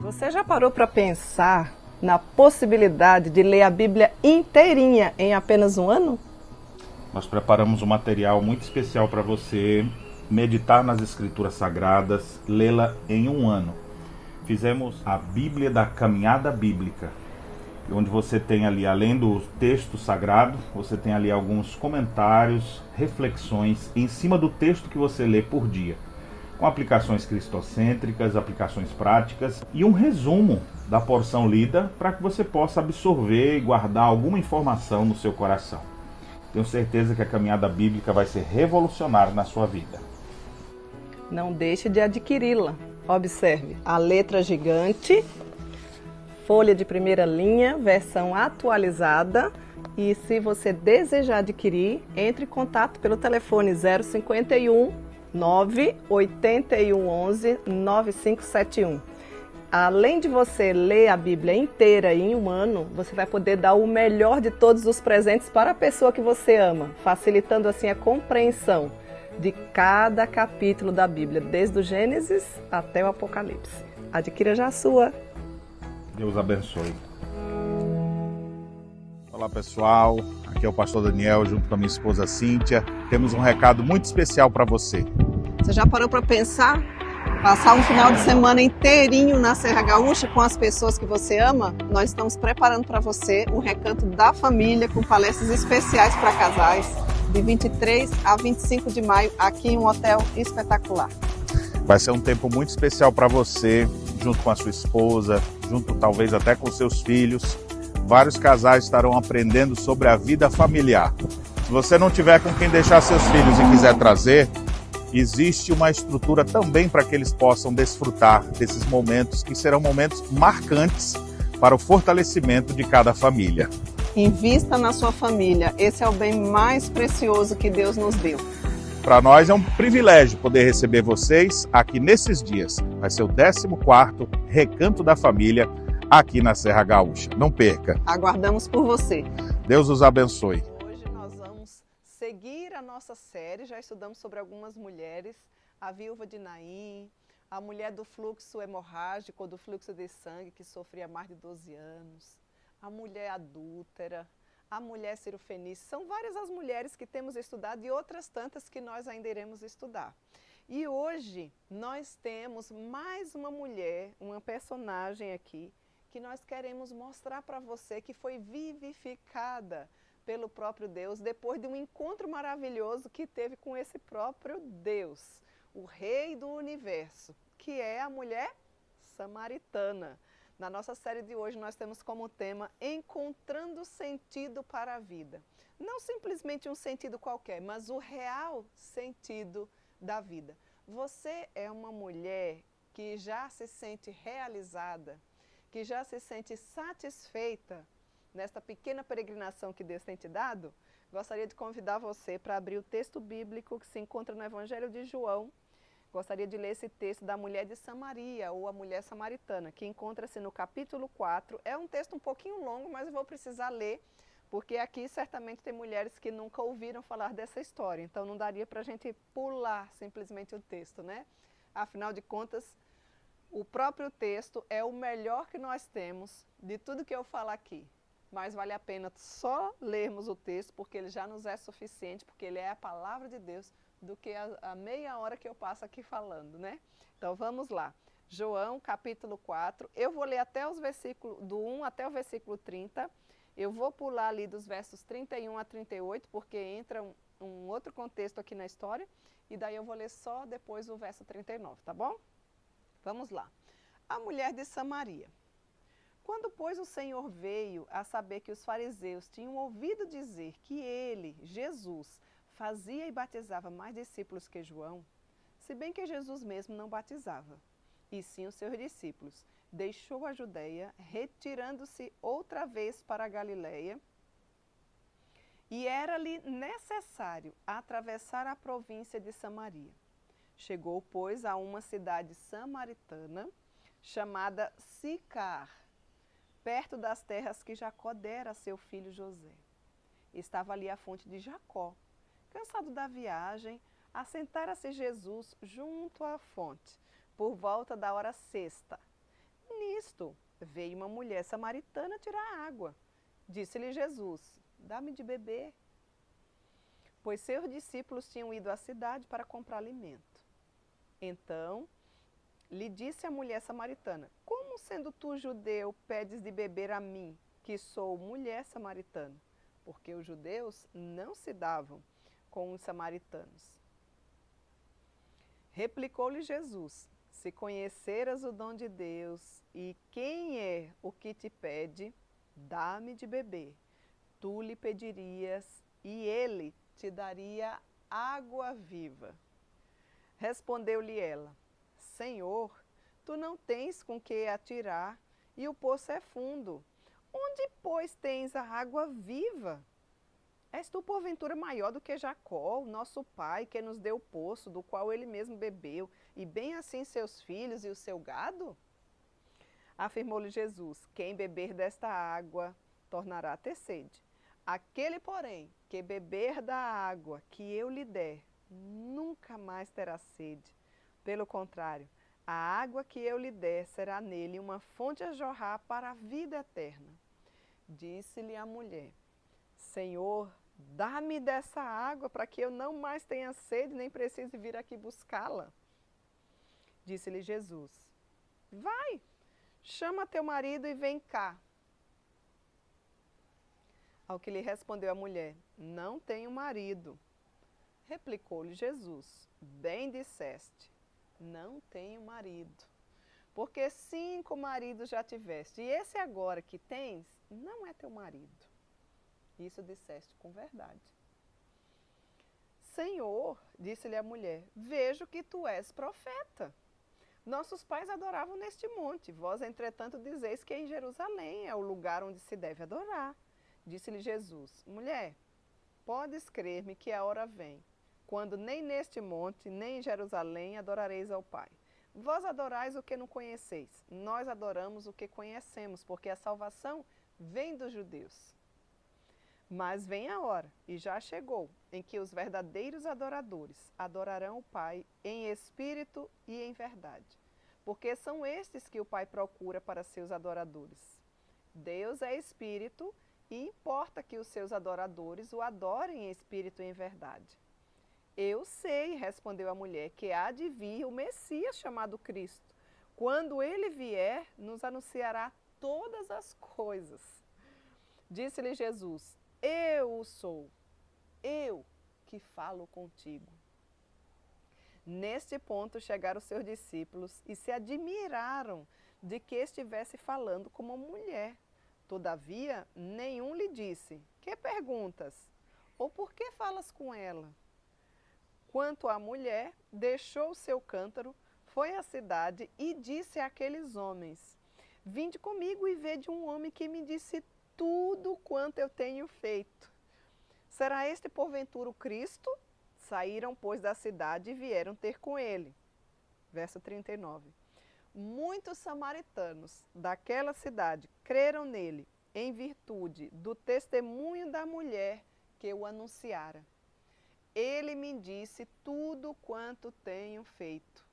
Você já parou para pensar na possibilidade de ler a Bíblia inteirinha em apenas um ano? Nós preparamos um material muito especial para você meditar nas Escrituras Sagradas, lê-la em um ano. Fizemos a Bíblia da Caminhada Bíblica, onde você tem ali, além do texto sagrado, você tem ali alguns comentários, reflexões em cima do texto que você lê por dia, com aplicações cristocêntricas, aplicações práticas e um resumo da porção lida para que você possa absorver e guardar alguma informação no seu coração. Tenho certeza que a caminhada bíblica vai ser revolucionária na sua vida. Não deixe de adquiri-la. Observe a letra gigante, folha de primeira linha, versão atualizada. E se você desejar adquirir, entre em contato pelo telefone 051 981 11 9571. Além de você ler a Bíblia inteira em um ano, você vai poder dar o melhor de todos os presentes para a pessoa que você ama, facilitando assim a compreensão de cada capítulo da Bíblia, desde o Gênesis até o Apocalipse. Adquira já a sua. Deus abençoe. Olá pessoal, aqui é o pastor Daniel junto com a minha esposa Cíntia. Temos um recado muito especial para você. Você já parou para pensar? Passar um final de semana inteirinho na Serra Gaúcha com as pessoas que você ama? Nós estamos preparando para você o Recanto da Família com palestras especiais para casais de 23 a 25 de maio aqui em um hotel espetacular. Vai ser um tempo muito especial para você, junto com a sua esposa, junto talvez até com seus filhos. Vários casais estarão aprendendo sobre a vida familiar. Se você não tiver com quem deixar seus filhos e quiser trazer, existe uma estrutura também para que eles possam desfrutar desses momentos que serão momentos marcantes para o fortalecimento de cada família. Invista na sua família, esse é o bem mais precioso que Deus nos deu. Para nós é um privilégio poder receber vocês aqui nesses dias. Vai ser o 14º Recanto da Família aqui na Serra Gaúcha. Não perca. Aguardamos por você. Deus os abençoe. Hoje nós vamos seguir a nossa série, já estudamos sobre algumas mulheres, a viúva de Naim, a mulher do fluxo hemorrágico ou do fluxo de sangue que sofria mais de 12 anos, a mulher adúltera, a mulher cirofenícia. São várias as mulheres que temos estudado e outras tantas que nós ainda iremos estudar. E hoje nós temos mais uma mulher, uma personagem aqui, que nós queremos mostrar para você que foi vivificada pelo próprio Deus, depois de um encontro maravilhoso que teve com esse próprio Deus, o Rei do Universo, que é a mulher samaritana. Na nossa série de hoje nós temos como tema Encontrando Sentido para a Vida. Não simplesmente um sentido qualquer, mas o real sentido da vida. Você é uma mulher que já se sente realizada, que já se sente satisfeita nesta pequena peregrinação que Deus tem te dado? Gostaria de convidar você para abrir o texto bíblico que se encontra no Evangelho de João. Gostaria de ler esse texto da mulher de Samaria, ou a mulher samaritana, que encontra-se no capítulo 4. É um texto um pouquinho longo, mas eu vou precisar ler, porque aqui certamente tem mulheres que nunca ouviram falar dessa história. Então não daria para a gente pular simplesmente o texto, né? Afinal de contas, o próprio texto é o melhor que nós temos de tudo que eu falo aqui. Mas vale a pena só lermos o texto, porque ele já nos é suficiente, porque ele é a palavra de Deus, do que a meia hora que eu passo aqui falando, né? Então vamos lá. João, capítulo 4. Eu vou ler até os versículos, do 1 até o versículo 30. Eu vou pular ali dos versos 31 a 38, porque entra um outro contexto aqui na história. E daí eu vou ler só depois o verso 39, tá bom? Vamos lá. A mulher de Samaria. Quando, pois, o Senhor veio a saber que os fariseus tinham ouvido dizer que ele, Jesus, fazia e batizava mais discípulos que João, se bem que Jesus mesmo não batizava, e sim os seus discípulos, deixou a Judeia, retirando-se outra vez para a Galileia, e era-lhe necessário atravessar a província de Samaria. Chegou, pois, a uma cidade samaritana, chamada Sicar, perto das terras que Jacó dera a seu filho José. Estava ali a fonte de Jacó. Cansado da viagem, assentara-se Jesus junto à fonte, por volta da hora sexta. Nisto, veio uma mulher samaritana tirar água. Disse-lhe Jesus, dá-me de beber. Pois seus discípulos tinham ido à cidade para comprar alimento. Então, lhe disse a mulher samaritana, como sendo tu judeu, pedes de beber a mim, que sou mulher samaritana? Porque os judeus não se davam com os samaritanos. Replicou-lhe Jesus, se conheceras o dom de Deus e quem é o que te pede, dá-me de beber. Tu lhe pedirias e ele te daria água viva. Respondeu-lhe ela, Senhor, tu não tens com que atirar e o poço é fundo. Onde, pois, tens a água viva? És tu, porventura, maior do que Jacó, o nosso pai, que nos deu o poço, do qual ele mesmo bebeu, e bem assim seus filhos e o seu gado? Afirmou-lhe Jesus, quem beber desta água tornará a ter sede. Aquele, porém, que beber da água que eu lhe der, nunca mais terá sede. Pelo contrário, a água que eu lhe der será nele uma fonte a jorrar para a vida eterna. Disse-lhe a mulher, Senhor, dá-me dessa água para que eu não mais tenha sede, nem precise vir aqui buscá-la. Disse-lhe Jesus, vai, chama teu marido e vem cá. Ao que lhe respondeu a mulher, não tenho marido. Replicou-lhe Jesus, bem disseste, não tenho marido. Porque 5 maridos já tiveste, e esse agora que tens, não é teu marido. Isso disseste com verdade. Senhor, disse-lhe a mulher, vejo que tu és profeta. Nossos pais adoravam neste monte, vós, entretanto, dizeis que em Jerusalém é o lugar onde se deve adorar. Disse-lhe Jesus, mulher, podes crer-me que a hora vem, quando nem neste monte, nem em Jerusalém adorareis ao Pai. Vós adorais o que não conheceis, nós adoramos o que conhecemos, porque a salvação vem dos judeus. Mas vem a hora, e já chegou, em que os verdadeiros adoradores adorarão o Pai em espírito e em verdade, porque são estes que o Pai procura para seus adoradores. Deus é espírito e importa que os seus adoradores o adorem em espírito e em verdade. Eu sei, respondeu a mulher, que há de vir o Messias chamado Cristo. Quando ele vier, nos anunciará todas as coisas. Disse-lhe Jesus, eu o sou, eu que falo contigo. Neste ponto chegaram os seus discípulos e se admiraram de que estivesse falando como mulher. Todavia, nenhum lhe disse, que perguntas? Ou por que falas com ela? Quanto à mulher, deixou o seu cântaro, foi à cidade e disse àqueles homens, vinde comigo e vede um homem que me disse tudo quanto eu tenho feito. Será este porventura o Cristo? Saíram, pois, da cidade e vieram ter com ele. Verso 39. Muitos samaritanos daquela cidade creram nele, em virtude do testemunho da mulher que o anunciara. Ele me disse tudo quanto tenho feito.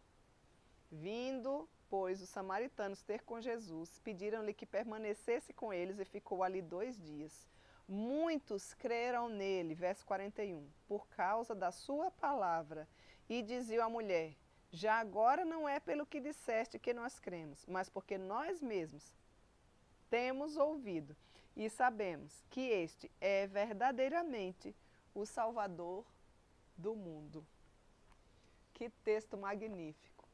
Vindo, pois, os samaritanos ter com Jesus, pediram-lhe que permanecesse com eles e ficou ali 2 dias. Muitos creram nele, verso 41, por causa da sua palavra, e diziam à mulher, já agora não é pelo que disseste que nós cremos, mas porque nós mesmos temos ouvido e sabemos que este é verdadeiramente o Salvador do mundo. Que texto magnífico,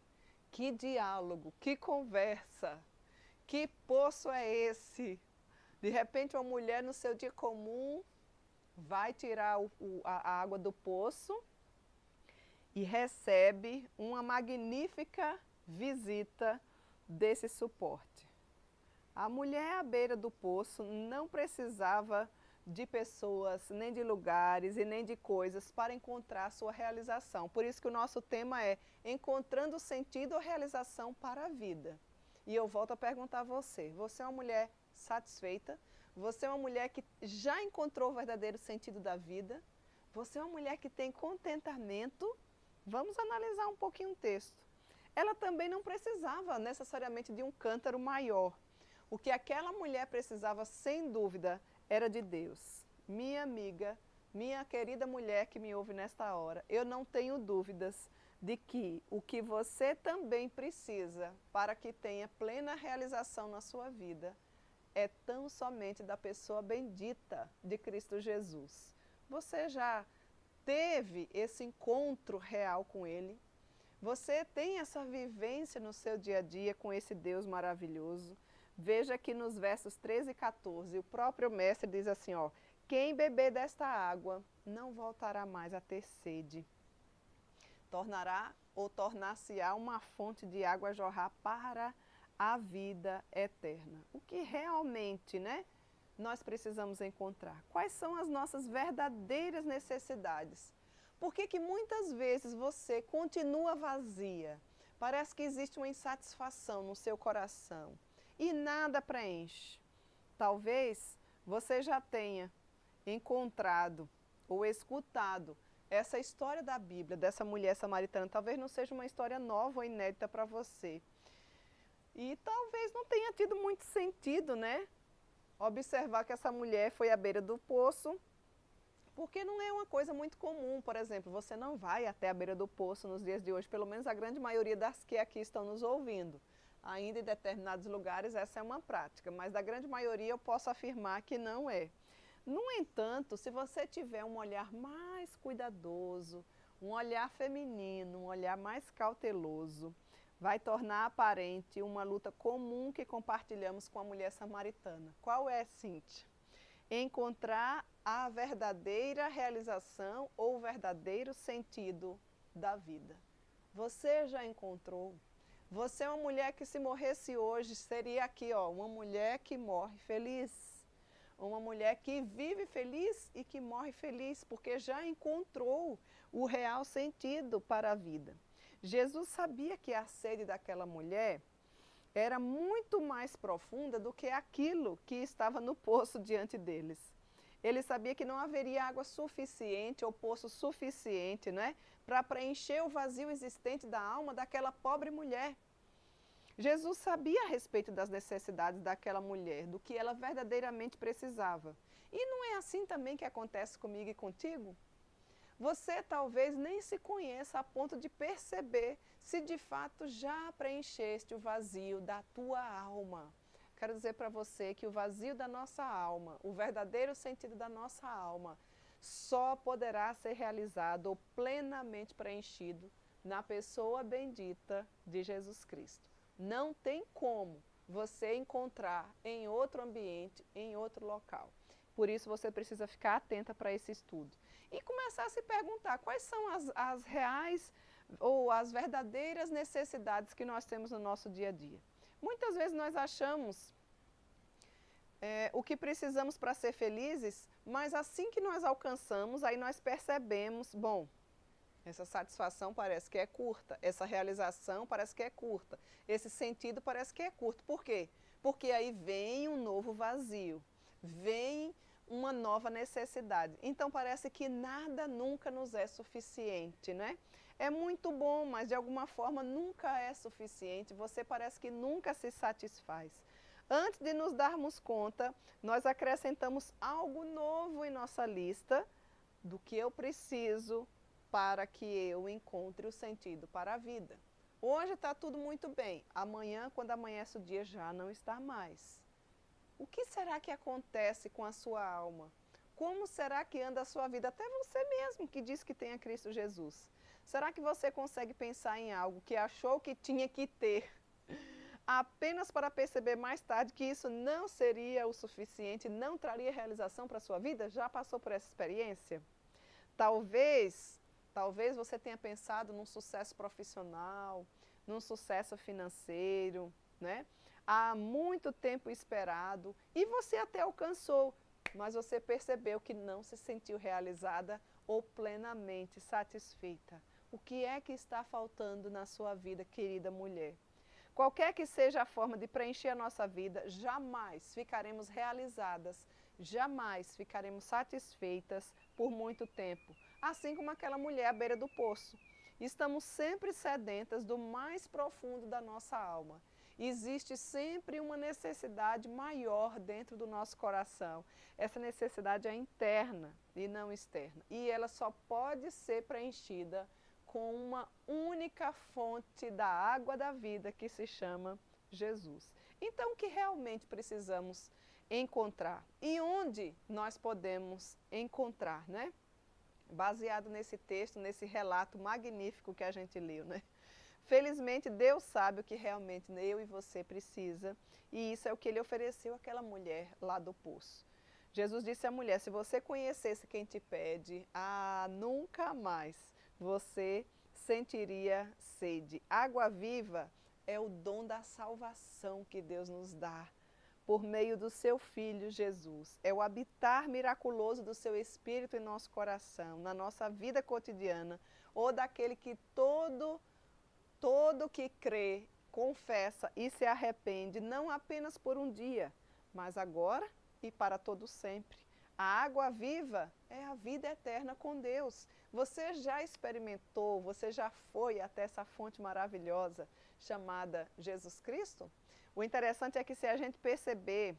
que diálogo, que conversa, que poço é esse? De repente uma mulher no seu dia comum vai tirar a água do poço e recebe uma magnífica visita desse suporte. A mulher à beira do poço não precisava de pessoas, nem de lugares e nem de coisas para encontrar sua realização. Por isso que o nosso tema é encontrando sentido ou realização para a vida. E eu volto a perguntar a você, você é uma mulher satisfeita? Você é uma mulher que já encontrou o verdadeiro sentido da vida? Você é uma mulher que tem contentamento? Vamos analisar um pouquinho o texto. ela também não precisava necessariamente de um cântaro maior. O que aquela mulher precisava, sem dúvida, era de Deus. Minha amiga, minha querida mulher que me ouve nesta hora, eu não tenho dúvidas de que o que você também precisa para que tenha plena realização na sua vida é tão somente da pessoa bendita de Cristo Jesus. Você já teve esse encontro real com Ele? Você tem essa vivência no seu dia a dia com esse Deus maravilhoso? Veja que nos versos 13 e 14, o próprio mestre diz assim, ó, quem beber desta água não voltará mais a ter sede. Tornará ou tornar-se-á uma fonte de água a jorrar para a vida eterna. O que realmente, né, nós precisamos encontrar? Quais são as nossas verdadeiras necessidades? Por que muitas vezes você continua vazia? Parece que existe uma insatisfação no seu coração e nada preenche. Talvez você já tenha encontrado ou escutado essa história da Bíblia, dessa mulher samaritana. Talvez não seja uma história nova ou inédita para você. E talvez não tenha tido muito sentido, né? Observar que essa mulher foi à beira do poço, porque não é uma coisa muito comum. Por exemplo, você não vai até a beira do poço nos dias de hoje, pelo menos a grande maioria das que aqui estão nos ouvindo. Ainda em determinados lugares essa é uma prática, mas da grande maioria eu posso afirmar que não é. No entanto, se você tiver um olhar mais cuidadoso, um olhar feminino, um olhar mais cauteloso, vai tornar aparente uma luta comum que compartilhamos com a mulher samaritana. Qual é, Cíntia? Encontrar a verdadeira realização ou o verdadeiro sentido da vida. Você já encontrou? Você é uma mulher que, se morresse hoje, seria aqui, ó, uma mulher que morre feliz. Uma mulher que vive feliz e que morre feliz, porque já encontrou o real sentido para a vida. Jesus sabia que a sede daquela mulher era muito mais profunda do que aquilo que estava no poço diante deles. Ele sabia que não haveria água suficiente ou poço suficiente, né, para preencher o vazio existente da alma daquela pobre mulher. Jesus sabia a respeito das necessidades daquela mulher, do que ela verdadeiramente precisava. E não é assim também que acontece comigo e contigo? Você talvez nem se conheça a ponto de perceber se de fato já preencheste o vazio da tua alma. Quero dizer para você que o vazio da nossa alma, o verdadeiro sentido da nossa alma, só poderá ser realizado ou plenamente preenchido na pessoa bendita de Jesus Cristo. Não tem como você encontrar em outro ambiente, em outro local. Por isso você precisa ficar atenta para esse estudo. E começar a se perguntar quais são as reais ou as verdadeiras necessidades que nós temos no nosso dia a dia. Muitas vezes nós achamos o que precisamos para ser felizes, mas assim que nós alcançamos, aí nós percebemos, bom, essa satisfação parece que é curta, essa realização parece que é curta, esse sentido parece que é curto. Por quê? Porque aí vem um novo vazio, vem uma nova necessidade. Então parece que nada nunca nos é suficiente, né? É muito bom, mas de alguma forma nunca é suficiente, você parece que nunca se satisfaz. Antes de nos darmos conta, nós acrescentamos algo novo em nossa lista do que eu preciso para que eu encontre o sentido para a vida. Hoje está tudo muito bem, amanhã, quando amanhece o dia, já não está mais. O que será que acontece com a sua alma? Como será que anda a sua vida? Até você mesmo que diz que tem a Cristo Jesus. Será que você consegue pensar em algo que achou que tinha que ter, apenas para perceber mais tarde que isso não seria o suficiente, não traria realização para a sua vida? Já passou por essa experiência? Talvez você tenha pensado num sucesso profissional, num sucesso financeiro, né? Há muito tempo esperado e você até alcançou, mas você percebeu que não se sentiu realizada ou plenamente satisfeita. O que é que está faltando na sua vida, querida mulher? Qualquer que seja a forma de preencher a nossa vida, jamais ficaremos realizadas, jamais ficaremos satisfeitas por muito tempo. Assim como aquela mulher à beira do poço, Estamos sempre sedentas do mais profundo da nossa alma. Existe sempre uma necessidade maior dentro do nosso coração. Essa necessidade é interna e não externa. E ela só pode ser preenchida com uma única fonte da água da vida que se chama Jesus. Então, o que realmente precisamos encontrar? E onde nós podemos encontrar, né? Baseado nesse texto, nesse relato magnífico que a gente leu, né? Felizmente, Deus sabe o que realmente eu e você precisa, e isso é o que Ele ofereceu àquela mulher lá do poço. Jesus disse à mulher, se você conhecesse quem te pede, nunca mais você sentiria sede. Água viva é o dom da salvação que Deus nos dá por meio do seu Filho Jesus. É o habitar miraculoso do seu Espírito em nosso coração, na nossa vida cotidiana, ou daquele que todo que crê, confessa e se arrepende, não apenas por um dia, mas agora e para todo sempre. A água viva é a vida eterna com Deus. Você já experimentou, você já foi até essa fonte maravilhosa chamada Jesus Cristo? O interessante é que se a gente perceber,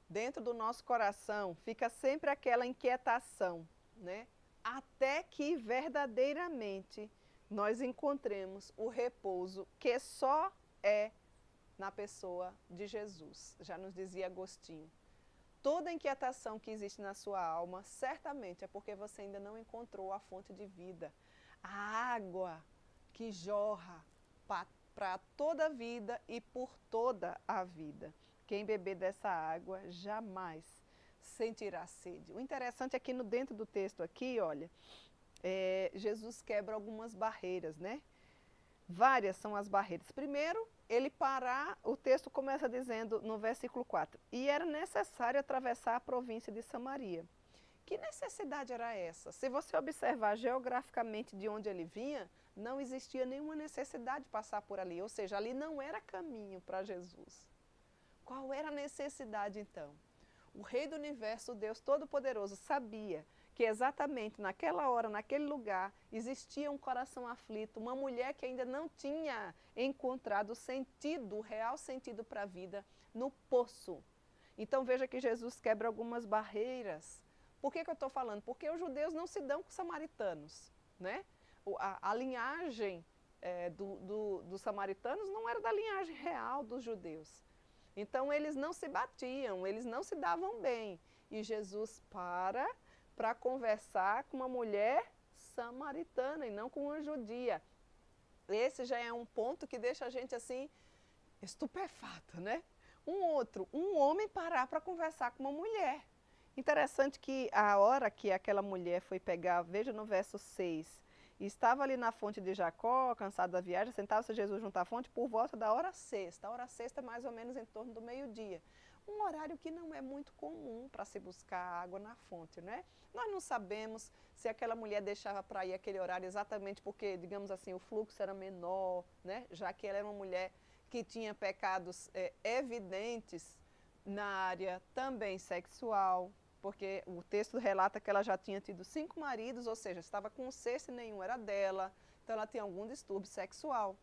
dentro do nosso coração, fica sempre aquela inquietação, né? Até que verdadeiramente nós encontremos o repouso que só é na pessoa de Jesus. Já nos dizia Agostinho. Toda inquietação que existe na sua alma, certamente é porque você ainda não encontrou a fonte de vida. A água que jorra para toda a vida e por toda a vida. Quem beber dessa água jamais sentirá sede. O interessante é que dentro do texto aqui, olha, Jesus quebra algumas barreiras, né? Várias são as barreiras. Primeiro, ele parar, o texto começa dizendo no versículo 4, e era necessário atravessar a província de Samaria. Que necessidade era essa? Se você observar geograficamente de onde ele vinha, não existia nenhuma necessidade de passar por ali, ou seja, ali não era caminho para Jesus. Qual era a necessidade então? O Rei do Universo, o Deus Todo-Poderoso, sabia que exatamente naquela hora, naquele lugar, existia um coração aflito, uma mulher que ainda não tinha encontrado o sentido, o real sentido para a vida, no poço. Então veja que Jesus quebra algumas barreiras. Por que eu estou falando? Porque os judeus não se dão com os samaritanos, né? A linhagem dos samaritanos não era da linhagem real dos judeus. Então eles não se batiam, eles não se davam bem. E Jesus para conversar com uma mulher samaritana e não com uma judia. Esse já é um ponto que deixa a gente assim, estupefato, né? Um homem parar para conversar com uma mulher. Interessante que a hora que aquela mulher foi pegar, veja no verso 6, estava ali na fonte de Jacó, cansado da viagem, sentava-se Jesus junto à fonte por volta da hora sexta. A hora sexta é mais ou menos em torno do meio-dia. Um horário que não é muito comum para se buscar água na fonte, né? Nós não sabemos se aquela mulher deixava para ir aquele horário exatamente porque, digamos assim, o fluxo era menor, né? Já que ela era uma mulher que tinha pecados evidentes na área também sexual, porque o texto relata que ela já tinha tido 5 maridos, ou seja, estava com um sexto e nenhum era dela, então ela tinha algum distúrbio sexual.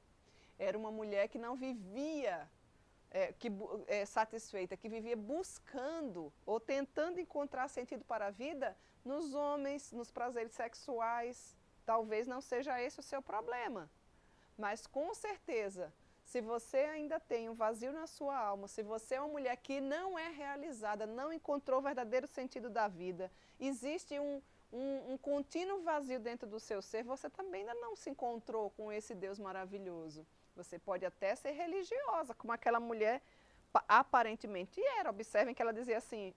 Era uma mulher que não vivia satisfeita, que vivia buscando ou tentando encontrar sentido para a vida nos homens, nos prazeres sexuais. Talvez não seja esse o seu problema, mas com certeza, se você ainda tem um vazio na sua alma, se você é uma mulher que não é realizada, não encontrou o verdadeiro sentido da vida, existe um contínuo vazio dentro do seu ser, você também ainda não se encontrou com esse Deus maravilhoso. Você pode até ser religiosa, como aquela mulher aparentemente era. Observem que ela dizia assim,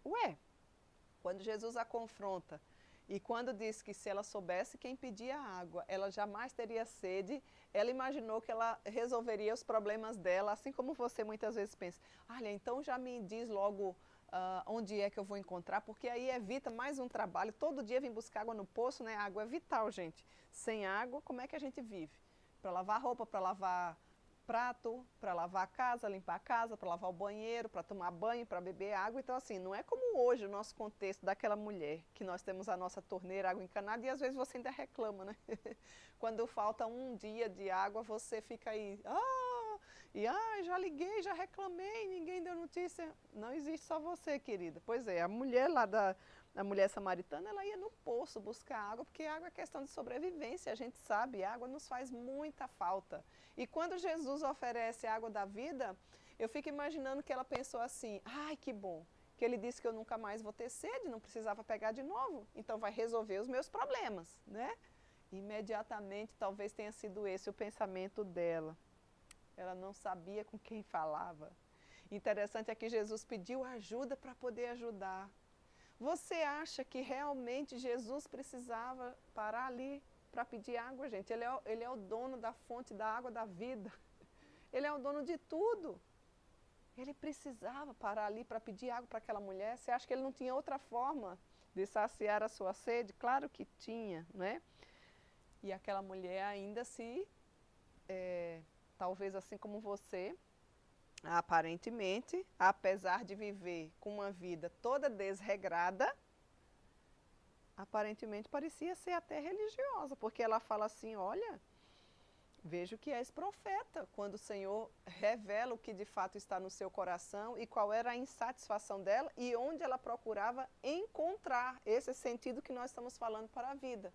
quando Jesus a confronta, e quando diz que se ela soubesse quem pedia água, ela jamais teria sede, ela imaginou que ela resolveria os problemas dela, assim como você muitas vezes pensa, olha, então já me diz logo onde é que eu vou encontrar, porque aí evita mais um trabalho, todo dia vem buscar água no poço, né? A água é vital, gente. Sem água, como é que a gente vive? Para lavar roupa, para lavar prato, para lavar a casa, limpar a casa, para lavar o banheiro, para tomar banho, para beber água. Então, assim, não é como hoje o nosso contexto daquela mulher, que nós temos a nossa torneira, água encanada, e às vezes você ainda reclama, né? Quando falta um dia de água, você fica aí, já liguei, já reclamei, ninguém deu notícia. Não existe só você, querida. Pois é, a mulher lá a mulher samaritana, ela ia no poço buscar água, porque água é questão de sobrevivência, a gente sabe, água nos faz muita falta. E quando Jesus oferece a água da vida, eu fico imaginando que ela pensou assim, ai que bom, que ele disse que eu nunca mais vou ter sede, não precisava pegar de novo, então vai resolver os meus problemas, né? Imediatamente, talvez tenha sido esse o pensamento dela. Ela não sabia com quem falava. Interessante é que Jesus pediu ajuda para poder ajudar. Você acha que realmente Jesus precisava parar ali para pedir água, gente? Ele é o dono da fonte da água da vida. Ele é o dono de tudo. Ele precisava parar ali para pedir água para aquela mulher? Você acha que ele não tinha outra forma de saciar a sua sede? Claro que tinha, né? E aquela mulher ainda talvez assim como você, aparentemente, apesar de viver com uma vida toda desregrada, aparentemente parecia ser até religiosa, porque ela fala assim, olha, vejo que és profeta, quando o Senhor revela o que de fato está no seu coração e qual era a insatisfação dela e onde ela procurava encontrar esse sentido que nós estamos falando para a vida.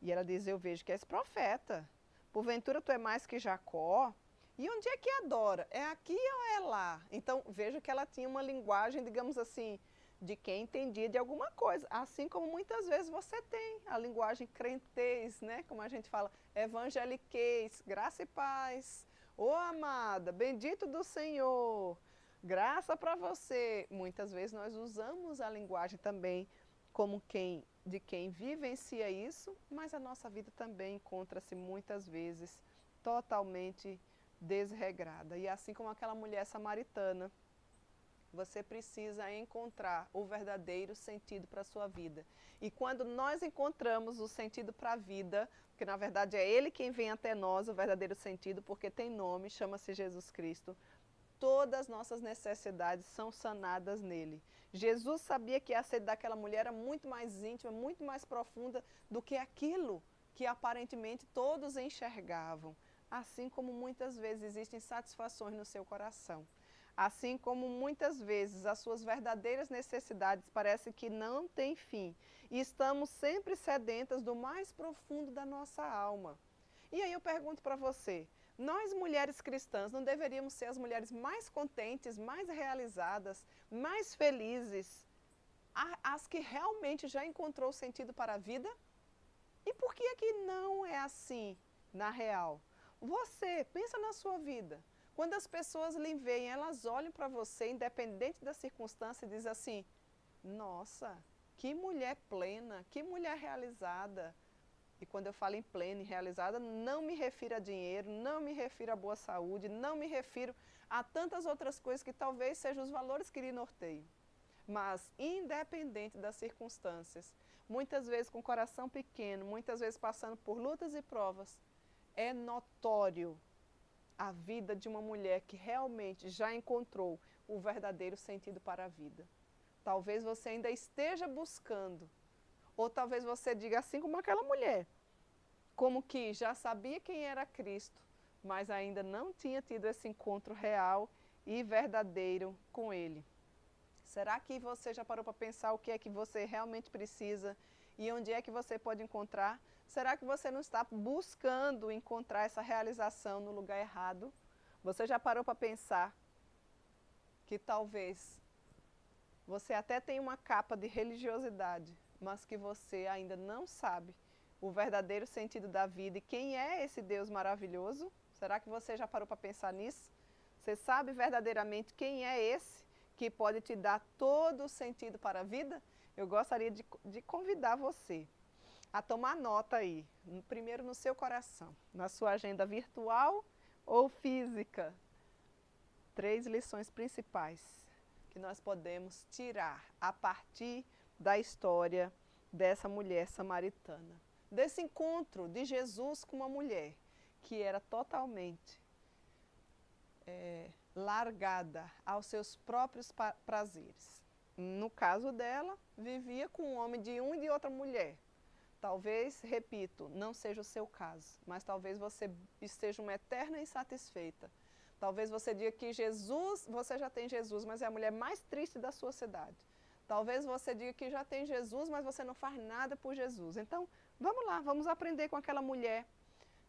E ela diz, eu vejo que és profeta, porventura tu é mais que Jacó. E onde é que adora? É aqui ou é lá? Então, vejo que ela tinha uma linguagem, digamos assim, de quem entendia de alguma coisa. Assim como muitas vezes você tem a linguagem crentez, né? Como a gente fala, evangeliquez, graça e paz. Ô amada, bendito do Senhor, graça para você. Muitas vezes nós usamos a linguagem também como de quem vivencia isso, mas a nossa vida também encontra-se muitas vezes totalmente desregrada. E assim como aquela mulher samaritana, você precisa encontrar o verdadeiro sentido para a sua vida. E quando nós encontramos o sentido para a vida, porque na verdade é Ele quem vem até nós, o verdadeiro sentido, porque tem nome, chama-se Jesus Cristo, todas as nossas necessidades são sanadas nele. Jesus sabia que a sede daquela mulher era muito mais íntima, muito mais profunda do que aquilo que aparentemente todos enxergavam. Assim como muitas vezes existem satisfações no seu coração. Assim como muitas vezes as suas verdadeiras necessidades parecem que não têm fim. E estamos sempre sedentas do mais profundo da nossa alma. E aí eu pergunto para você, nós mulheres cristãs não deveríamos ser as mulheres mais contentes, mais realizadas, mais felizes, as que realmente já encontrou sentido para a vida? E por que é que não é assim na real? Você, pensa na sua vida. Quando as pessoas lhe veem, elas olham para você, independente da circunstância, e dizem assim, nossa, que mulher plena, que mulher realizada. E quando eu falo em plena e realizada, não me refiro a dinheiro, não me refiro a boa saúde, não me refiro a tantas outras coisas que talvez sejam os valores que lhe norteiam. Mas, independente das circunstâncias, muitas vezes com o coração pequeno, muitas vezes passando por lutas e provas, é notório a vida de uma mulher que realmente já encontrou o verdadeiro sentido para a vida. Talvez você ainda esteja buscando, ou talvez você diga assim como aquela mulher, como que já sabia quem era Cristo, mas ainda não tinha tido esse encontro real e verdadeiro com Ele. Será que você já parou para pensar o que é que você realmente precisa e onde é que você pode encontrar? Será que você não está buscando encontrar essa realização no lugar errado? Você já parou para pensar que talvez você até tenha uma capa de religiosidade, mas que você ainda não sabe o verdadeiro sentido da vida e quem é esse Deus maravilhoso? Será que você já parou para pensar nisso? Você sabe verdadeiramente quem é esse que pode te dar todo o sentido para a vida? Eu gostaria de convidar você a tomar nota aí, primeiro no seu coração, na sua agenda virtual ou física. 3 lições principais que nós podemos tirar a partir da história dessa mulher samaritana. Desse encontro de Jesus com uma mulher que era totalmente largada aos seus próprios prazeres. No caso dela, vivia com um homem de uma e de outra mulher. Talvez, repito, não seja o seu caso, mas talvez você esteja uma eterna insatisfeita. Talvez você diga que Jesus, você já tem Jesus, mas é a mulher mais triste da sua cidade. Talvez você diga que já tem Jesus, mas você não faz nada por Jesus. Então, vamos lá, vamos aprender com aquela mulher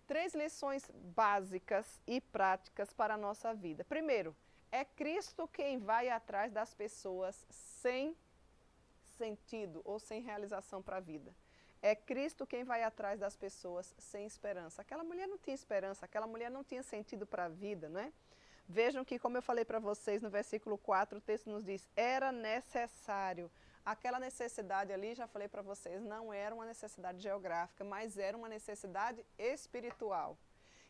3 lições básicas e práticas para a nossa vida. Primeiro, é Cristo quem vai atrás das pessoas sem sentido ou sem realização para a vida. É Cristo quem vai atrás das pessoas sem esperança. Aquela mulher não tinha esperança, aquela mulher não tinha sentido para a vida, né? Vejam que, como eu falei para vocês no versículo 4, o texto nos diz, era necessário. Aquela necessidade ali, já falei para vocês, não era uma necessidade geográfica, mas era uma necessidade espiritual.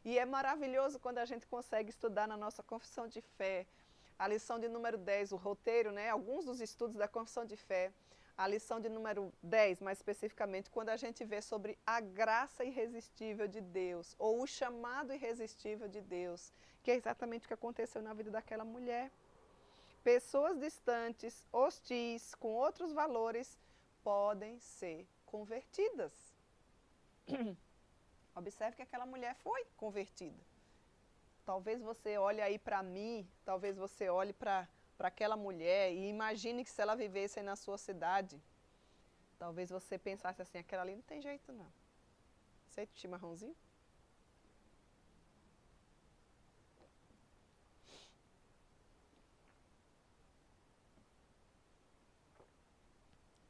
E é maravilhoso quando a gente consegue estudar na nossa confissão de fé, a lição de número 10, o roteiro, né? Alguns dos estudos da confissão de fé, a lição de número 10, mais especificamente, quando a gente vê sobre a graça irresistível de Deus, ou o chamado irresistível de Deus, que é exatamente o que aconteceu na vida daquela mulher. Pessoas distantes, hostis, com outros valores, podem ser convertidas. Observe que aquela mulher foi convertida. Talvez você olhe aí para mim, talvez você olhe para aquela mulher e imagine que se ela vivesse aí na sua cidade, talvez você pensasse assim, aquela ali não tem jeito não. Aceita o chimarrãozinho?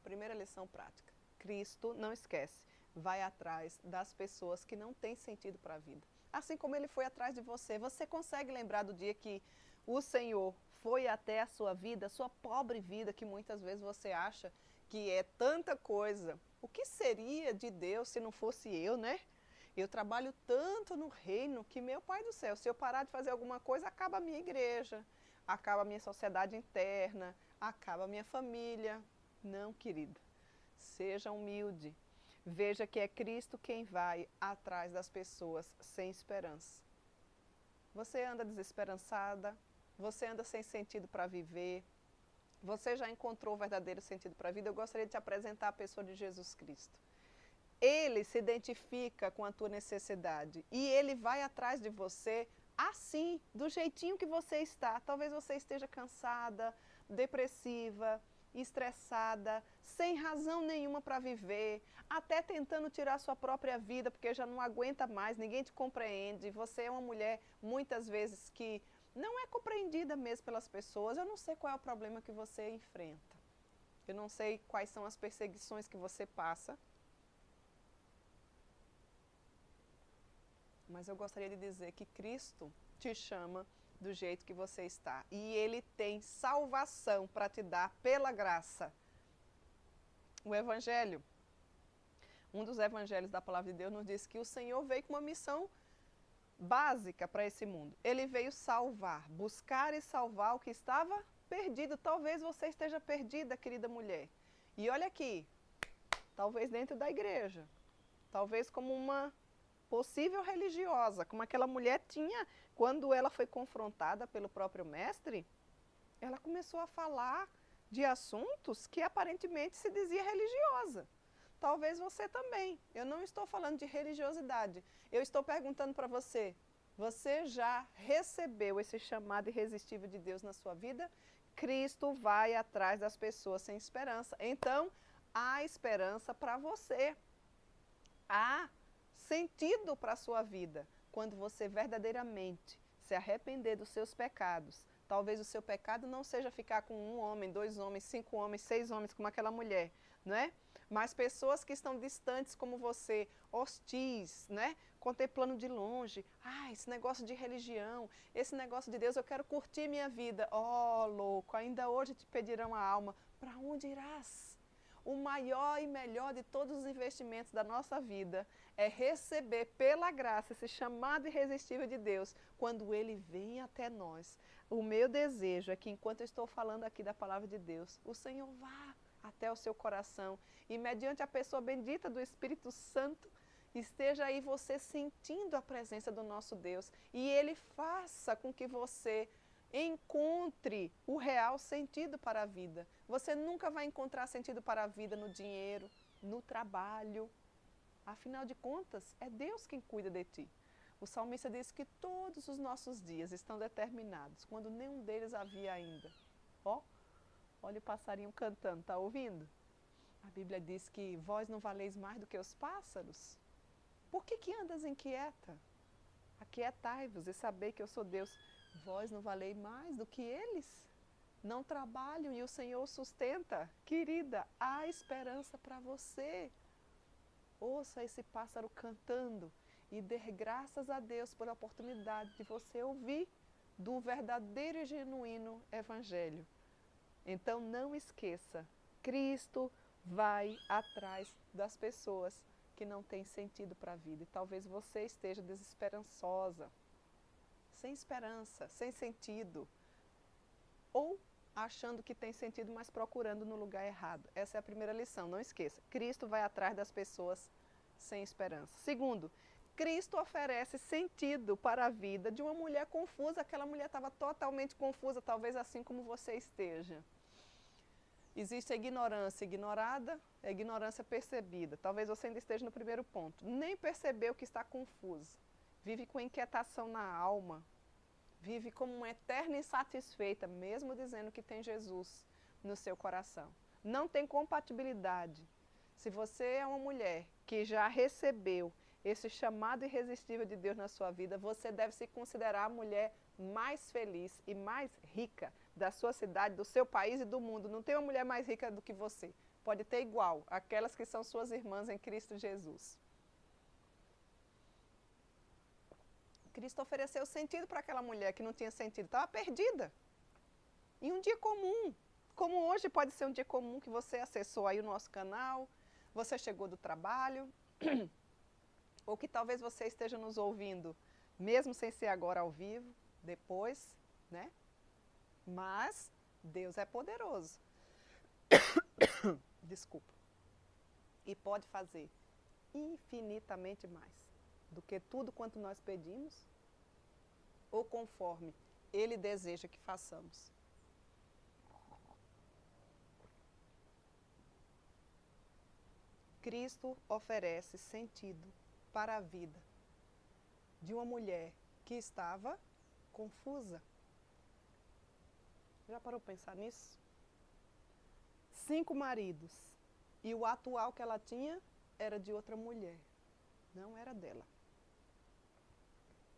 Primeira lição prática. Cristo, não esquece, vai atrás das pessoas que não têm sentido para a vida. Assim como ele foi atrás de você. Você consegue lembrar do dia que o Senhor foi até a sua vida, a sua pobre vida, que muitas vezes você acha que é tanta coisa. O que seria de Deus se não fosse eu, né? Eu trabalho tanto no reino que, meu Pai do céu, se eu parar de fazer alguma coisa, acaba a minha igreja, acaba a minha sociedade interna, acaba a minha família. Não, querido, seja humilde. Veja que é Cristo quem vai atrás das pessoas sem esperança. Você anda desesperançada, você anda sem sentido para viver, você já encontrou o verdadeiro sentido para a vida. Eu gostaria de te apresentar a pessoa de Jesus Cristo. Ele se identifica com a tua necessidade e ele vai atrás de você assim, do jeitinho que você está. Talvez você esteja cansada, depressiva, estressada, sem razão nenhuma para viver, até tentando tirar sua própria vida porque já não aguenta mais, ninguém te compreende. Você é uma mulher, muitas vezes, que não é compreendida mesmo pelas pessoas. Eu não sei qual é o problema que você enfrenta. Eu não sei quais são as perseguições que você passa. Mas eu gostaria de dizer que Cristo te chama do jeito que você está. E Ele tem salvação para te dar pela graça. O Evangelho, um dos evangelhos da Palavra de Deus nos diz que o Senhor veio com uma missão básica para esse mundo. Ele veio salvar, buscar e salvar o que estava perdido. Talvez você esteja perdida, querida mulher. E olha aqui, talvez dentro da igreja, talvez como uma possível religiosa, como aquela mulher tinha, quando ela foi confrontada pelo próprio mestre, ela começou a falar de assuntos que aparentemente se dizia religiosa. Talvez você também. Eu não estou falando de religiosidade. Eu estou perguntando para você, você já recebeu esse chamado irresistível de Deus na sua vida? Cristo vai atrás das pessoas sem esperança. Então, há esperança para você. Há sentido para a sua vida quando você verdadeiramente se arrepender dos seus pecados. Talvez o seu pecado não seja ficar com um homem, 2 homens, 5 homens, 6 homens, como aquela mulher, não é? Mas pessoas que estão distantes como você, hostis, né? Contemplando de longe. Ah, esse negócio de religião, esse negócio de Deus, eu quero curtir minha vida. Oh, louco, ainda hoje te pedirão a alma. Para onde irás? O maior e melhor de todos os investimentos da nossa vida é receber pela graça esse chamado irresistível de Deus quando Ele vem até nós. O meu desejo é que enquanto eu estou falando aqui da palavra de Deus, o Senhor vá até o seu coração e mediante a pessoa bendita do Espírito Santo, Esteja aí você sentindo a presença do nosso Deus e Ele faça com que você encontre o real sentido para a vida. Você nunca vai encontrar sentido para a vida no dinheiro, no trabalho. Afinal de contas, é Deus quem cuida de ti. O salmista diz que todos os nossos dias estão determinados, quando nenhum deles havia ainda. Ó, olha o passarinho cantando, tá ouvindo? A Bíblia diz que vós não valeis mais do que os pássaros. Por que andas inquieta? Aquietai-vos e sabei que eu sou Deus. Vós não valeis mais do que eles? Não trabalham e o Senhor sustenta. Querida, há esperança para você. Ouça esse pássaro cantando e dê graças a Deus pela oportunidade de você ouvir do verdadeiro e genuíno Evangelho. Então não esqueça, Cristo vai atrás das pessoas que não têm sentido para a vida. E talvez você esteja desesperançosa, sem esperança, sem sentido, ou achando que tem sentido, mas procurando no lugar errado. Essa é a primeira lição, não esqueça. Cristo vai atrás das pessoas sem esperança. Segundo, Cristo oferece sentido para a vida de uma mulher confusa. Aquela mulher estava totalmente confusa, talvez assim como você esteja. Existe a ignorância ignorada, a ignorância percebida. Talvez você ainda esteja no primeiro ponto. Nem percebeu que está confusa. Vive com inquietação na alma. Vive como uma eterna insatisfeita, mesmo dizendo que tem Jesus no seu coração. Não tem compatibilidade. Se você é uma mulher que já recebeu esse chamado irresistível de Deus na sua vida, você deve se considerar a mulher mais feliz e mais rica da sua cidade, do seu país e do mundo. Não tem uma mulher mais rica do que você. Pode ter igual, aquelas que são suas irmãs em Cristo Jesus. Cristo ofereceu sentido para aquela mulher que não tinha sentido, estava perdida. Em um dia comum, como hoje pode ser um dia comum que você acessou aí o nosso canal, você chegou do trabalho, ou que talvez você esteja nos ouvindo, mesmo sem ser agora ao vivo, depois, né? Mas Deus é poderoso. Desculpa. E pode fazer infinitamente mais do que tudo quanto nós pedimos ou conforme Ele deseja que façamos. Cristo oferece sentido para a vida de uma mulher que estava confusa. Já parou para pensar nisso? 5 maridos. E o atual que ela tinha era de outra mulher. Não era dela.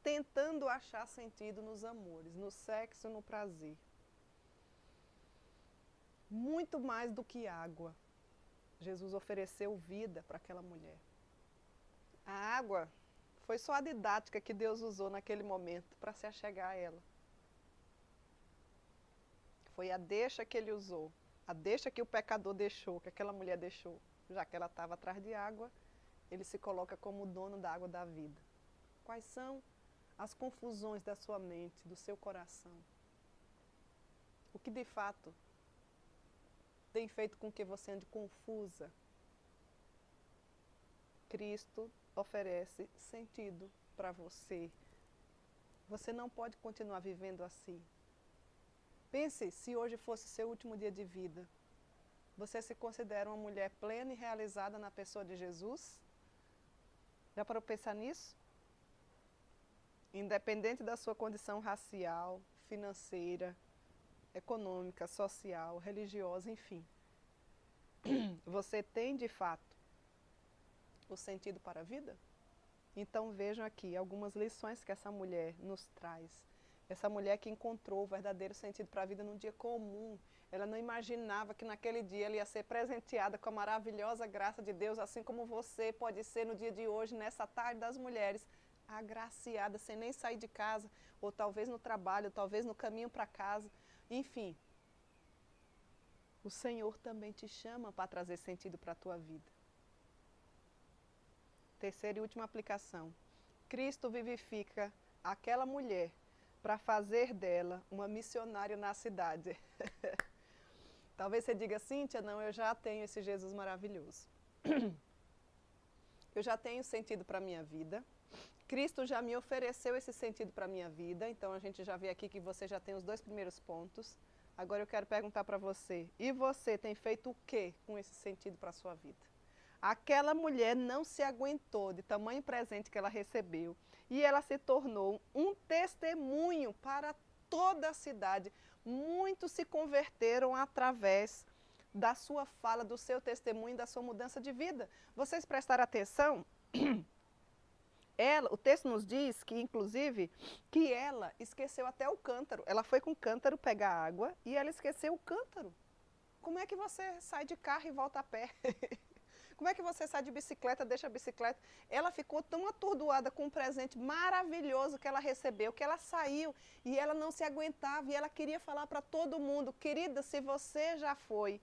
Tentando achar sentido nos amores, no sexo, no prazer. Muito mais do que água. Jesus ofereceu vida para aquela mulher. A água foi só a didática que Deus usou naquele momento para se achegar a ela. Foi a deixa que Ele usou, a deixa que o pecador deixou, que aquela mulher deixou. Já que ela estava atrás de água, Ele se coloca como o dono da água da vida. Quais são as confusões da sua mente, do seu coração? O que de fato tem feito com que você ande confusa? Cristo oferece sentido para você. Você não pode continuar vivendo assim. Pense se hoje fosse seu último dia de vida. Você se considera uma mulher plena e realizada na pessoa de Jesus? Já parou para pensar nisso? Independente da sua condição racial, financeira, econômica, social, religiosa, enfim. Você tem de fato o sentido para a vida? Então vejam aqui algumas lições que essa mulher nos traz. Essa mulher que encontrou o verdadeiro sentido para a vida num dia comum. Ela não imaginava que naquele dia ela ia ser presenteada com a maravilhosa graça de Deus, assim como você pode ser no dia de hoje, nessa tarde das mulheres, agraciada, sem nem sair de casa, ou talvez no trabalho, ou talvez no caminho para casa. Enfim, o Senhor também te chama para trazer sentido para a tua vida. Terceira e última aplicação. Cristo vivifica aquela mulher para fazer dela uma missionária na cidade. Talvez você diga, Cíntia, não, eu já tenho esse Jesus maravilhoso. eu já tenho sentido para a minha vida. Cristo já me ofereceu esse sentido para a minha vida, então a gente já vê aqui que você já tem os 2 primeiros pontos. Agora eu quero perguntar para você, e você tem feito o que com esse sentido para a sua vida? Aquela mulher não se aguentou de tamanho presente que ela recebeu e ela se tornou um testemunho para toda a cidade. Muitos se converteram através da sua fala, do seu testemunho, da sua mudança de vida. Vocês prestaram atenção? O texto nos diz que, inclusive, que ela esqueceu até o cântaro. Ela foi com o cântaro pegar água e ela esqueceu o cântaro. Como é que você sai de carro e volta a pé? Como é que você sai de bicicleta, deixa a bicicleta? Ela ficou tão atordoada com um presente maravilhoso que ela recebeu, que ela saiu e ela não se aguentava e ela queria falar para todo mundo, querida, se você já foi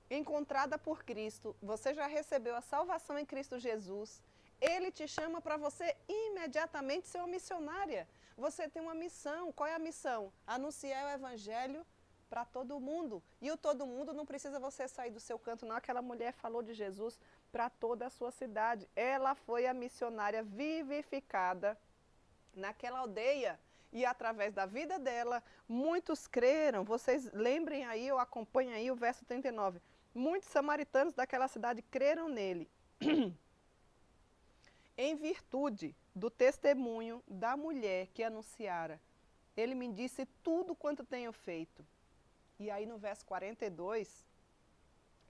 encontrada por Cristo, você já recebeu a salvação em Cristo Jesus, Ele te chama para você imediatamente ser uma missionária. Você tem uma missão. Qual é a missão? Anunciar o Evangelho para todo mundo. E o todo mundo não precisa você sair do seu canto, não. Aquela mulher falou de Jesus para toda a sua cidade. Ela foi a missionária vivificada naquela aldeia. E através da vida dela, muitos creram. Vocês lembrem aí, ou acompanhem aí o verso 39. Muitos samaritanos daquela cidade creram nele. Em virtude do testemunho da mulher que anunciara, ele me disse tudo quanto tenho feito. E aí no verso 42,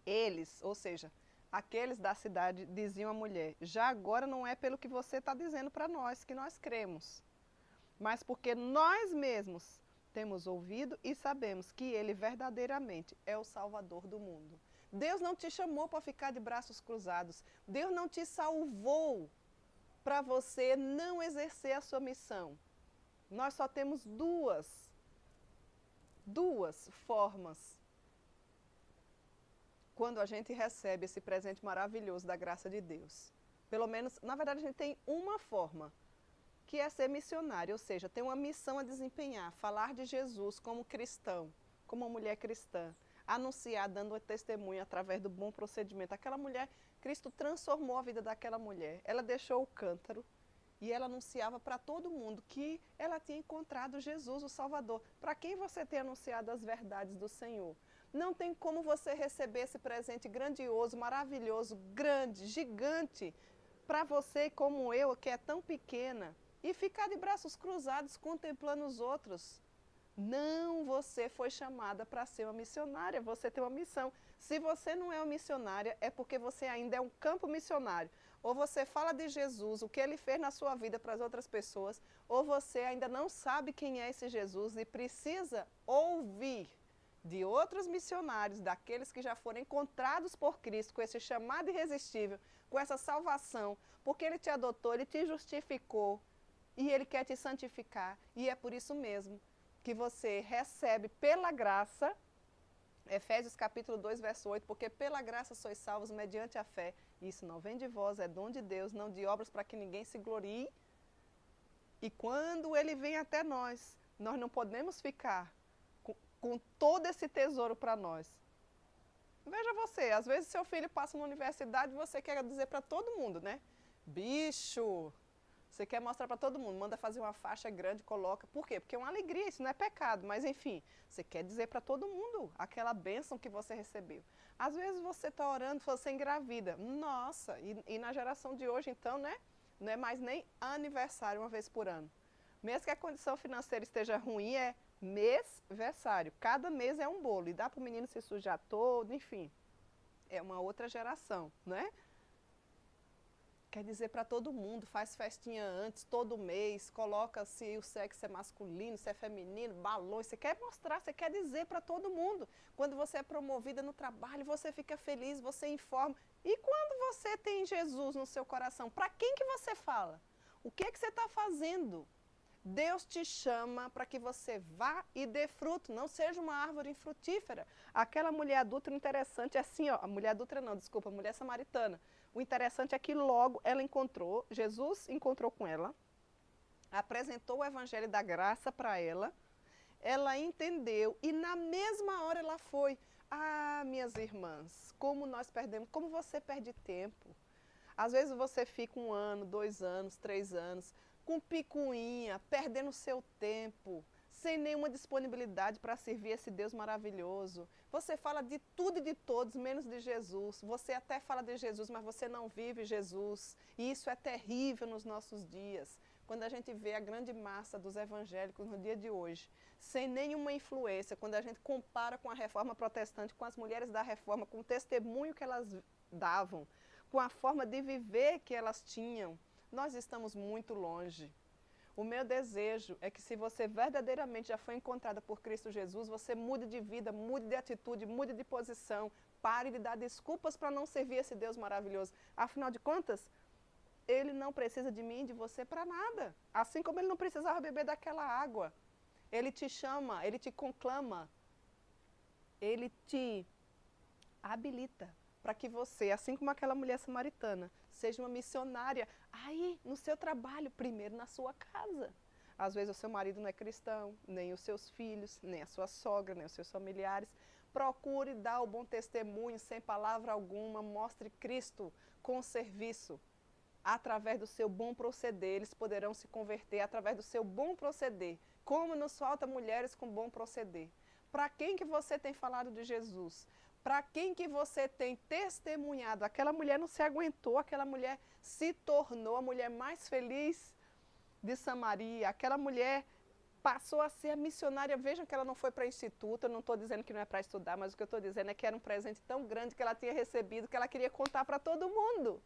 eles, ou seja, aqueles da cidade diziam à mulher, já agora não é pelo que você está dizendo para nós, que nós cremos, mas porque nós mesmos temos ouvido e sabemos que ele verdadeiramente é o Salvador do mundo. Deus não te chamou para ficar de braços cruzados, Deus não te salvou para você não exercer a sua missão. Nós só temos duas formas quando a gente recebe esse presente maravilhoso da graça de Deus. Pelo menos, na verdade, a gente tem uma forma, que é ser missionário, ou seja, tem uma missão a desempenhar, falar de Jesus como cristão, como uma mulher cristã, anunciar, dando testemunho através do bom procedimento. Aquela mulher, Cristo transformou a vida daquela mulher. Ela deixou o cântaro e ela anunciava para todo mundo que ela tinha encontrado Jesus, o Salvador. Para quem você tem anunciado as verdades do Senhor? Não tem como você receber esse presente grandioso, maravilhoso, grande, gigante, para você como eu, que é tão pequena, e ficar de braços cruzados contemplando os outros. Não, você foi chamada para ser uma missionária, você tem uma missão. Se você não é uma missionária, é porque você ainda é um campo missionário. Ou você fala de Jesus, o que ele fez na sua vida para as outras pessoas, ou você ainda não sabe quem é esse Jesus e precisa ouvir de outros missionários, daqueles que já foram encontrados por Cristo, com esse chamado irresistível, com essa salvação, porque ele te adotou, ele te justificou e ele quer te santificar. E é por isso mesmo que você recebe pela graça, Efésios capítulo 2, verso 8, porque pela graça sois salvos mediante a fé. Isso não vem de vós, é dom de Deus, não de obras para que ninguém se glorie. E quando ele vem até nós, nós não podemos ficar com todo esse tesouro para nós. Veja você, às vezes seu filho passa na universidade e você quer dizer para todo mundo, né? Bicho! Você quer mostrar para todo mundo, manda fazer uma faixa grande, coloca. Por quê? Porque é uma alegria, isso não é pecado, mas enfim, você quer dizer para todo mundo aquela bênção que você recebeu. Às vezes você está orando, você engravida. Nossa, e na geração de hoje então, né? Não é mais nem aniversário uma vez por ano. Mesmo que a condição financeira esteja ruim, é mêsversário. Cada mês é um bolo e dá para o menino se sujar todo, enfim. É uma outra geração, né? Quer dizer para todo mundo, faz festinha antes, todo mês, coloca se o sexo é masculino, se é feminino, balões, você quer mostrar, você quer dizer para todo mundo. Quando você é promovida no trabalho, você fica feliz, você informa. E quando você tem Jesus no seu coração, para quem que você fala? O que é que você está fazendo? Deus te chama para que você vá e dê fruto, não seja uma árvore infrutífera. Aquela mulher adulta interessante é assim, ó, a mulher adulta não, desculpa, a mulher samaritana. O interessante é que logo ela encontrou, Jesus encontrou com ela, apresentou o evangelho da graça para ela, ela entendeu e na mesma hora ela foi. Ah, minhas irmãs, como nós perdemos, como você perde tempo. Às vezes você fica 1 ano, 2 anos, 3 anos, com picuinha, perdendo seu tempo, sem nenhuma disponibilidade para servir esse Deus maravilhoso. Você fala de tudo e de todos, menos de Jesus. Você até fala de Jesus, mas você não vive Jesus. E isso é terrível nos nossos dias. Quando a gente vê a grande massa dos evangélicos no dia de hoje, sem nenhuma influência, quando a gente compara com a reforma protestante, com as mulheres da reforma, com o testemunho que elas davam, com a forma de viver que elas tinham, nós estamos muito longe. O meu desejo é que, se você verdadeiramente já foi encontrada por Cristo Jesus, você mude de vida, mude de atitude, mude de posição, pare de dar desculpas para não servir esse Deus maravilhoso. Afinal de contas, Ele não precisa de mim e de você para nada. Assim como Ele não precisava beber daquela água. Ele te chama, Ele te conclama, Ele te habilita para que você, assim como aquela mulher samaritana, seja uma missionária aí no seu trabalho, primeiro na sua casa. Às vezes o seu marido não é cristão, nem os seus filhos, nem a sua sogra, nem os seus familiares. Procure dar o bom testemunho sem palavra alguma, mostre Cristo com serviço. Através do seu bom proceder, eles poderão se converter através do seu bom proceder. Como nos falta mulheres com bom proceder. Para quem que você tem falado de Jesus? Para quem que você tem testemunhado? Aquela mulher não se aguentou, aquela mulher se tornou a mulher mais feliz de Samaria. Aquela mulher passou a ser a missionária. Vejam que ela não foi para instituto, eu não estou dizendo que não é para estudar, mas o que eu estou dizendo é que era um presente tão grande que ela tinha recebido, que ela queria contar para todo mundo.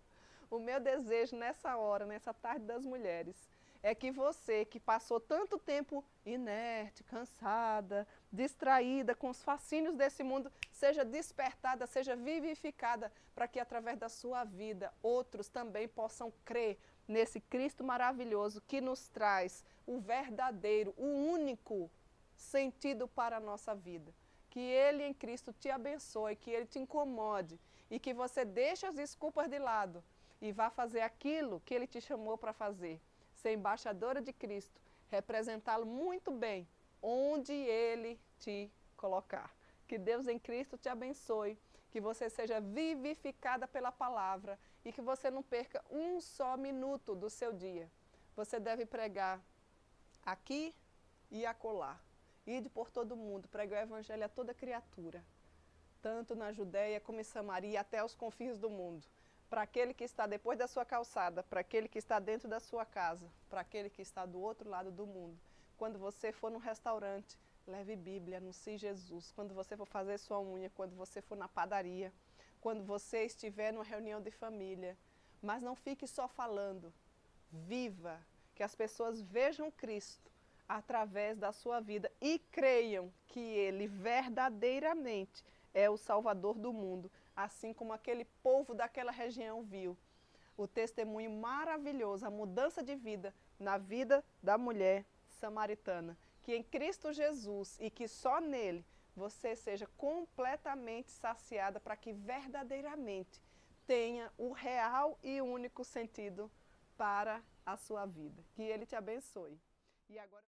O meu desejo nessa hora, nessa tarde das mulheres, é que você, que passou tanto tempo inerte, cansada, distraída com os fascínios desse mundo, seja despertada, seja vivificada, para que através da sua vida outros também possam crer nesse Cristo maravilhoso que nos traz o verdadeiro, o único sentido para a nossa vida. Que Ele em Cristo te abençoe, que Ele te incomode e que você deixe as desculpas de lado e vá fazer aquilo que Ele te chamou para fazer. Ser embaixadora de Cristo, representá-lo muito bem, onde Ele te colocar. Que Deus em Cristo te abençoe, que você seja vivificada pela palavra e que você não perca um só minuto do seu dia. Você deve pregar aqui e acolá. Ide por todo mundo, pregue o evangelho a toda criatura, tanto na Judéia como em Samaria, até os confins do mundo. Para aquele que está depois da sua calçada, para aquele que está dentro da sua casa, para aquele que está do outro lado do mundo. Quando você for num restaurante, leve Bíblia, anuncie Jesus. Quando você for fazer sua unha, quando você for na padaria, quando você estiver numa reunião de família. Mas não fique só falando, viva, que as pessoas vejam Cristo através da sua vida e creiam que Ele verdadeiramente é o Salvador do mundo. Assim como aquele povo daquela região viu o testemunho maravilhoso, a mudança de vida na vida da mulher samaritana. Que em Cristo Jesus e que só nele você seja completamente saciada para que verdadeiramente tenha o real e único sentido para a sua vida. Que Ele te abençoe. E agora...